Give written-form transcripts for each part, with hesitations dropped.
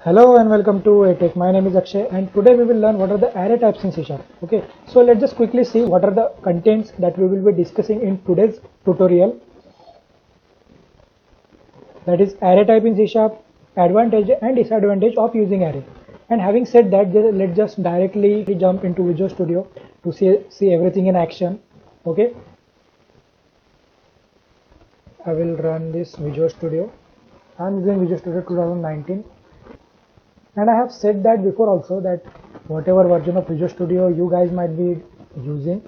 Hello and welcome to ATech. My name is Akshay and today we will learn what are the array types in C Sharp. Okay, so let's just quickly see what are the contents that we will be discussing in today's tutorial. That is array type in C Sharp, advantage and disadvantage of using array. And having said that, let's just directly jump into Visual Studio to see everything in action. Okay, I will run this Visual Studio. I am using Visual Studio 2019. And I have said that before also that whatever version of Visual Studio you guys might be using,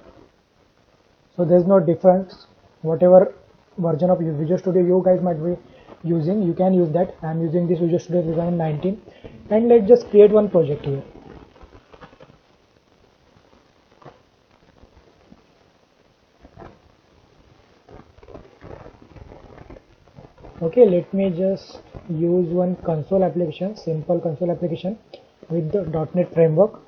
so there's no difference. Whatever version of Visual Studio you guys might be using, you can use that. I'm using this Visual Studio 2019, and let's just create one project here. Okay, let me just use one console application, simple console application with the .NET framework.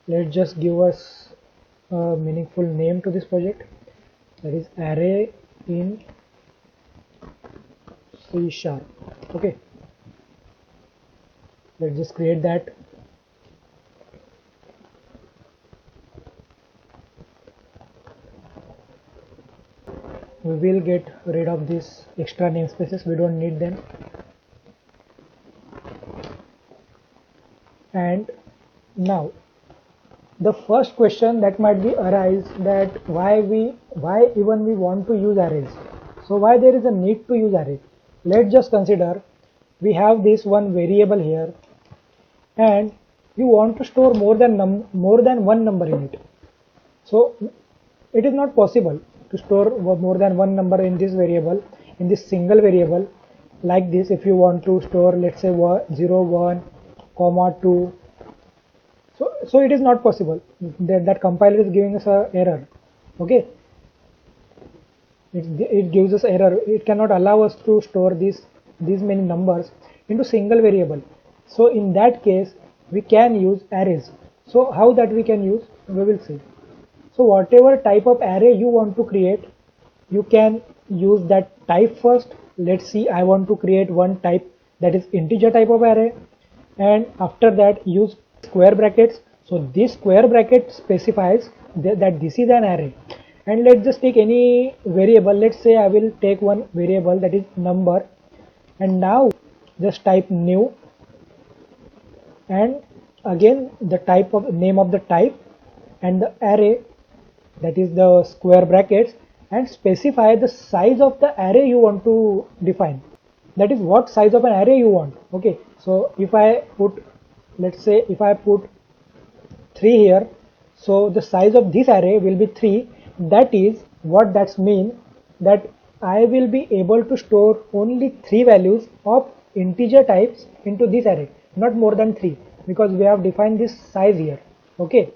Let's just give us a meaningful name to this project, that is array in C Sharp. Okay, let's just create that. We will get rid of these extra namespaces, we don't need them. And now the first question that might be arise, that why even we want to use arrays. So why there is a need to use array? Let's just consider we have this one variable here and you want to store more than one number in it. So it is not possible to store more than one number in this variable, in this single variable like this. If you want to store, let's say 0 1 comma 2, so it is not possible. That compiler is giving us a error. Okay, it gives us error. It cannot allow us to store these many numbers into single variable. So in that case we can use arrays. So how that we can use, we will see. So whatever type of array you want to create, you can use that type first. Let's see, I want to create one type, that is integer type of array, and after that use square brackets. So this square bracket specifies that this is an array. And let's just take any variable. Let's say I will take one variable, that is number, and now just type new, and again the type of name of the type and the array, that is the square brackets, and specify the size of the array you want to define. That is what size of an array you want. Okay, so if I put, let's say if I put 3 here, so the size of this array will be 3. That is what that means, that I will be able to store only 3 values of integer types into this array, not more than 3, because we have defined this size here. Okay,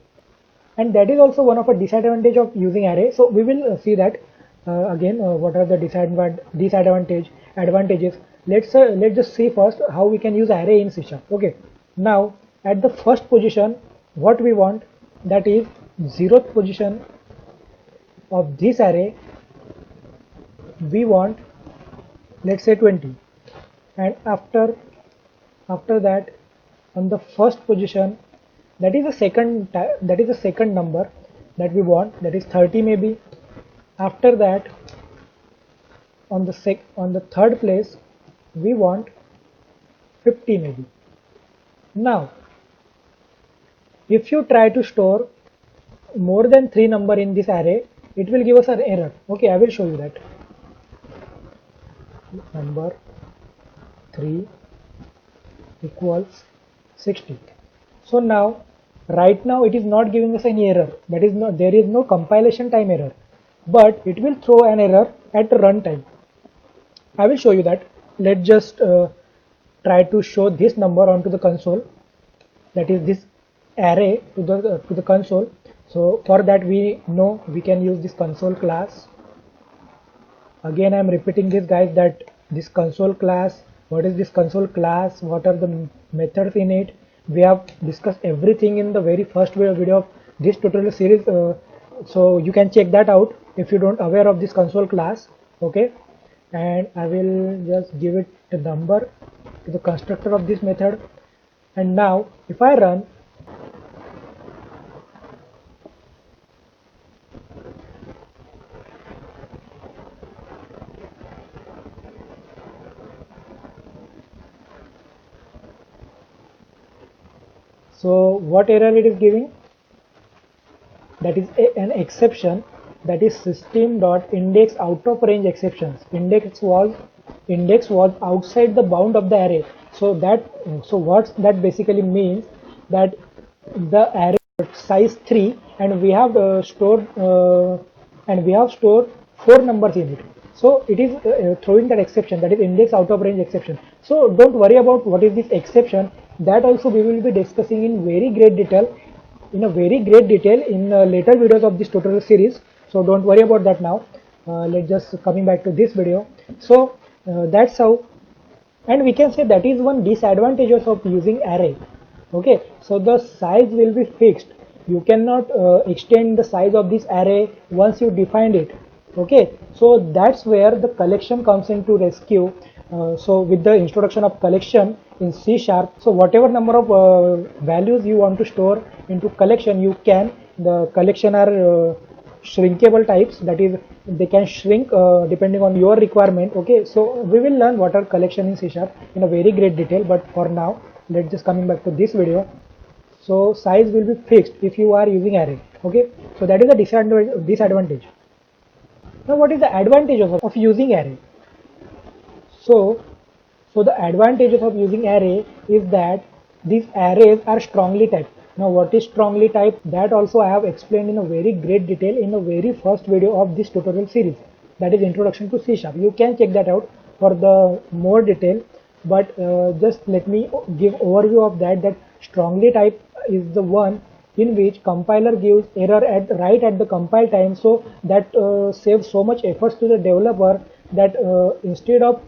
and that is also one of a disadvantage of using array. So we will see that again, what are the advantages. Let's just see first how we can use array in C Sharp. Okay, now at the first position what we want, that is 0th position of this array, we want, let's say 20, and after that on the first position, that is the second number that we want, that is 30 maybe. After that on the third place we want 50 maybe. Now if you try to store more than 3 number in this array, it will give us an error. Okay, I will show you that. Number 3 equals 60. So now right now it is not giving us any error, that is not, there is no compilation time error, but it will throw an error at runtime. I will show you that. Let's just try to show this number onto the console, that is this array to the console. So for that we know we can use this console class. Again I am repeating this, guys, that this console class, what is this console class, what are the methods in it, we have discussed everything in the very first video of this tutorial series. So you can check that out if you don't aware of this console class. Okay, and I will just give it the number to the constructor of this method. And now if I run, so what error it is giving? That is an exception, that is system.index out of range exceptions. Index was outside the bound of the array. So what that basically means, that the array size 3 and we have stored 4 numbers in it. So it is throwing that exception, that is index out of range exception. So don't worry about what is this exception. That also we will be discussing in very great detail in later videos of this tutorial series. So don't worry about that now. Let's just coming back to this video. So that's how, and we can say that is one disadvantages of using array. Okay, so the size will be fixed. You cannot extend the size of this array once you defined it. Okay, so that's where the collection comes into rescue. So with the introduction of collection in C#, so whatever number of values you want to store into collection, you can. The collection are shrinkable types, that is they can shrink depending on your requirement. Okay, so we will learn what are collection in C# in a very great detail, but for now let's just coming back to this video. So size will be fixed if you are using array. Okay, so that is a disadvantage. Now what is the advantages of using array? So the advantages of using array is that these arrays are strongly typed. Now what is strongly typed, that also I have explained in a very great detail in the very first video of this tutorial series, that is introduction to C#. You can check that out for the more detail, but just let me give overview of that strongly typed is the one in which compiler gives error right at the compile time, so that saves so much efforts to the developer, that instead of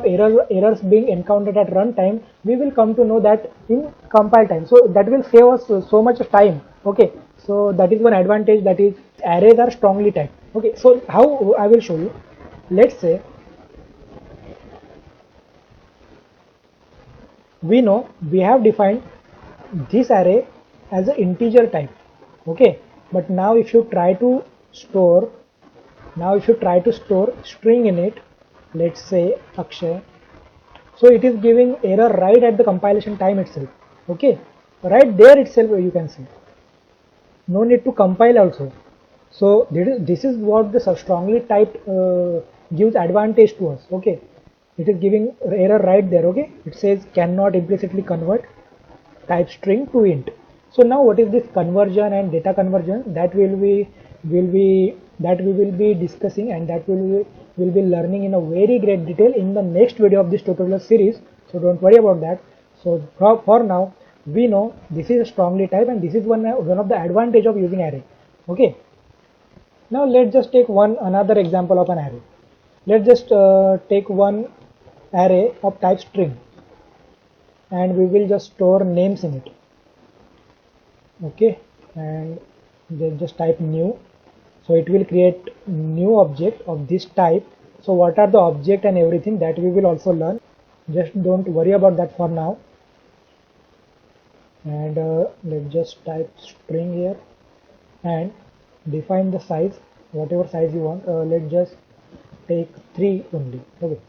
errors being encountered at runtime, we will come to know that in compile time. So that will save us so much time. Okay, so that is one advantage, that is arrays are strongly typed. Okay, so how I will show you. Let's say we know we have defined this array as an integer type. Okay, but now if you try to store string in it, let's say Akshay, so it is giving error right at the compilation time itself. Okay, right there itself you can see, no need to compile also. So this is what the strongly typed gives advantage to us. Okay, it is giving error right there. Okay, it says cannot implicitly convert type string to int. So now what is this conversion and data conversion, that we will be discussing, and that will be learning in a very great detail in the next video of this tutorial series. So don't worry about that. So for now we know this is a strongly typed, and this is one of the advantage of using array. Okay, now let's just take another example of an array. Let's just take one array of type string, and we will just store names in it. Okay, and then just type new, so it will create new object of this type. So what are the object and everything, that we will also learn. Just don't worry about that for now. And let's just type string here and define the size, whatever size you want. Let's just take 3 only. Okay,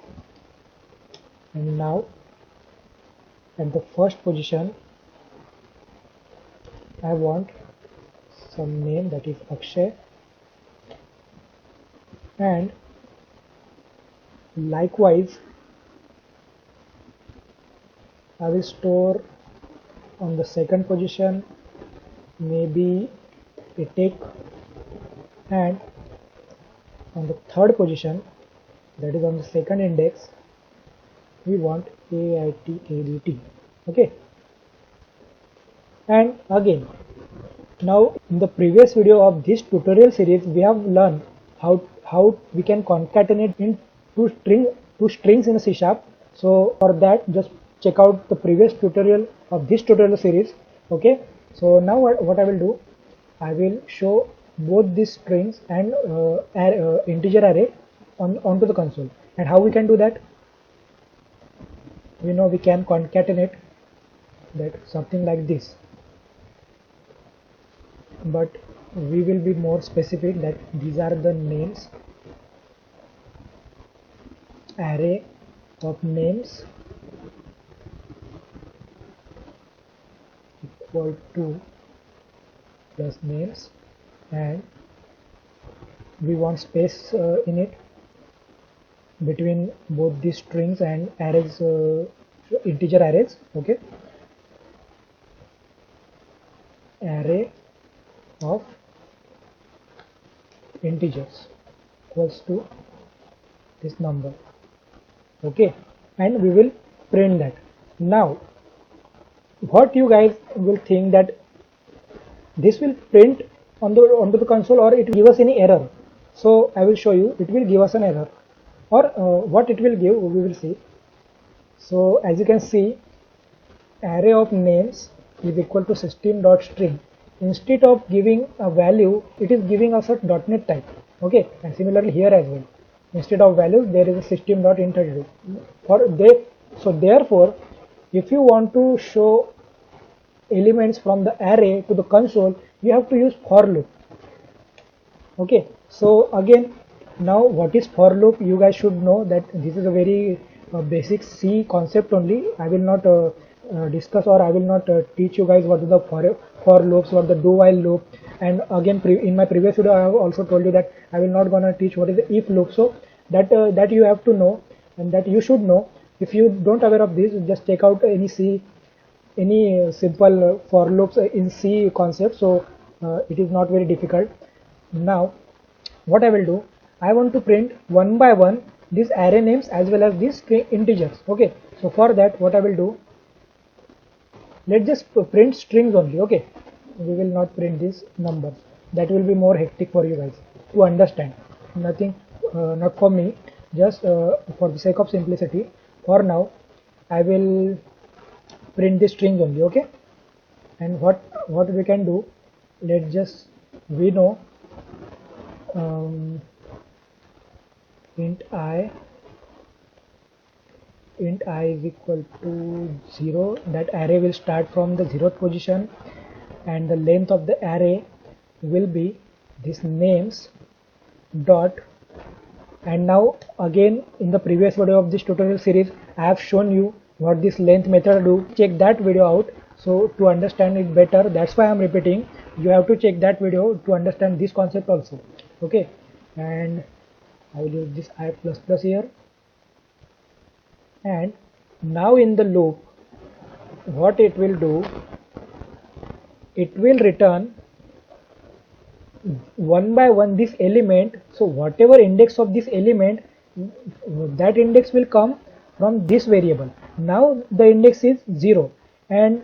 and now at the first position I want some name, that is Akshay, and likewise I will store on the second position maybe Itik, and on the third position, that is on the second index, we want AITADT. Okay, and again, now in the previous video of this tutorial series we have learned how we can concatenate in two strings in a C#. So for that, just check out the previous tutorial of this tutorial series. Okay, so now what I will do, I will show both these strings and integer array onto the console. And how we can do that? We know we can concatenate that something like this, but we will be more specific that these are the names, array of names equal to plus names, and we want space in it between both these strings and arrays, integer arrays. Okay, array of integers equals to this number. Okay, and we will print that. Now what you guys will think that this will print onto the console, or it will give us any error. So I will show you. It will give us an error, or what it will give, we will see. So as you can see, array of names is equal to system.string. Instead of giving a value, it is giving us a .NET type. Okay, and similarly here as well. Instead of values, there is a system.integer. So therefore, if you want to show elements from the array to the console, you have to use for loop. Okay, so again, now what is for loop? You guys should know that this is a very basic C concept only. I will not discuss, or I will not teach you guys what is the for loops, what the do while loop. And again, in my previous video I have also told you that I will not gonna teach what is the if loop. So that you have to know, and that you should know. If you don't aware of this, just check out any simple for loops in C concept. So it is not very difficult. Now what I will do, I want to print one by one these array names as well as these integers. Okay, so for that what I will do, let's just print strings only. Okay, we will not print these numbers. That will be more hectic for you guys to understand. Nothing, not for me, just for the sake of simplicity. For now I will print the strings only. Okay, and what we can do, let's just, we know int I is equal to 0. That array will start from the 0th position, and the length of the array will be this names dot. And now again, in the previous video of this tutorial series, I have shown you what this length method do. Check that video out, so to understand it better. That's why I'm repeating. You have to check that video to understand this concept also. Okay, and I will use this I plus plus here. And now in the loop, what it will do, it will return one by one this element. So whatever index of this element, that index will come from this variable. Now the index is 0, and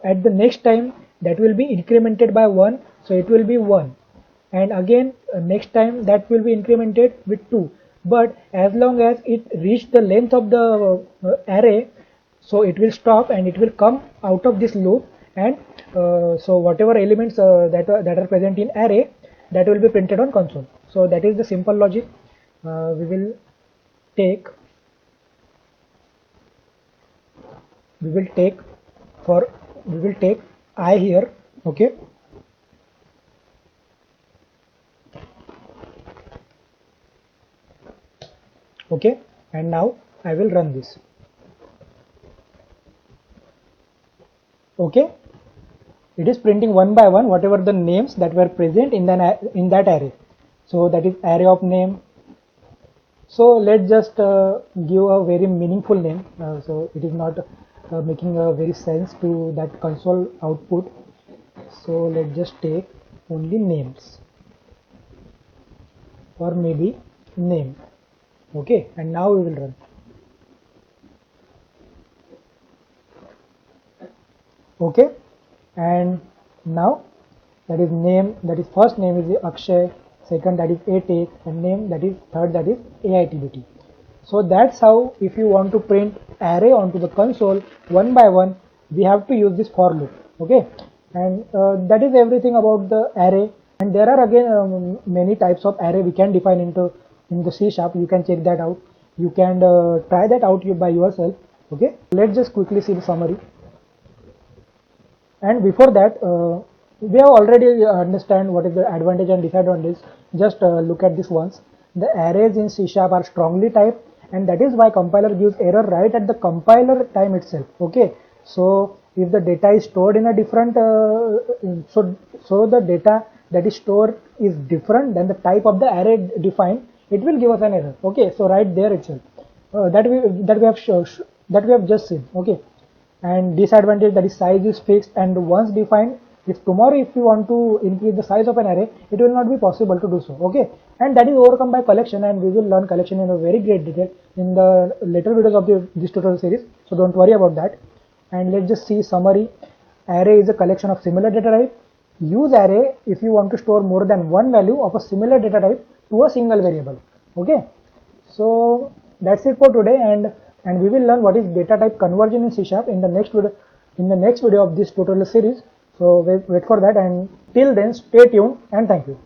at the next time that will be incremented by 1, so it will be 1, and again next time that will be incremented with 2. But as long as it reached the length of the array, so it will stop and it will come out of this loop, and so whatever elements that are present in array, that will be printed on console. So that is the simple logic. We will take I here. Okay, okay, and now I will run this. Okay, it is printing one by one whatever the names that were present in that array. So that is array of name. So let's just give a very meaningful name. So it is not making a very sense to that console output. So let's just take only names, or maybe name. Okay, and now we will run. Okay, and now that is name, that is first name is Akshay, second that is Atik, and name that is third, that is AITBT. So that's how, if you want to print array onto the console one by one, we have to use this for loop. Okay, and that is everything about the array. And there are again many types of array we can define into in the C sharp. You can check that out. You can try that out by yourself. Okay, let's just quickly see the summary. And before that, we have already understand what is the advantage and disadvantage. Just look at this once. The arrays in C sharp are strongly typed, and that is why compiler gives error right at the compiler time itself. Okay, so if the data is stored in a different, so the data that is stored is different than the type of the array defined, it will give us an error. Okay, so right there itself, that we have just seen. Okay, and disadvantage, that is size is fixed and once defined. If tomorrow if you want to increase the size of an array, it will not be possible to do so. Okay, and that is overcome by collection, and we will learn collection in a very great detail in the later videos of this tutorial series, so don't worry about that. And let's just see summary. Array is a collection of similar data type. Use array if you want to store more than one value of a similar data type to a single variable. Okay, so that's it for today, and we will learn what is data type conversion in C sharp in the next video of this tutorial series. So wait for that, and till then stay tuned and thank you.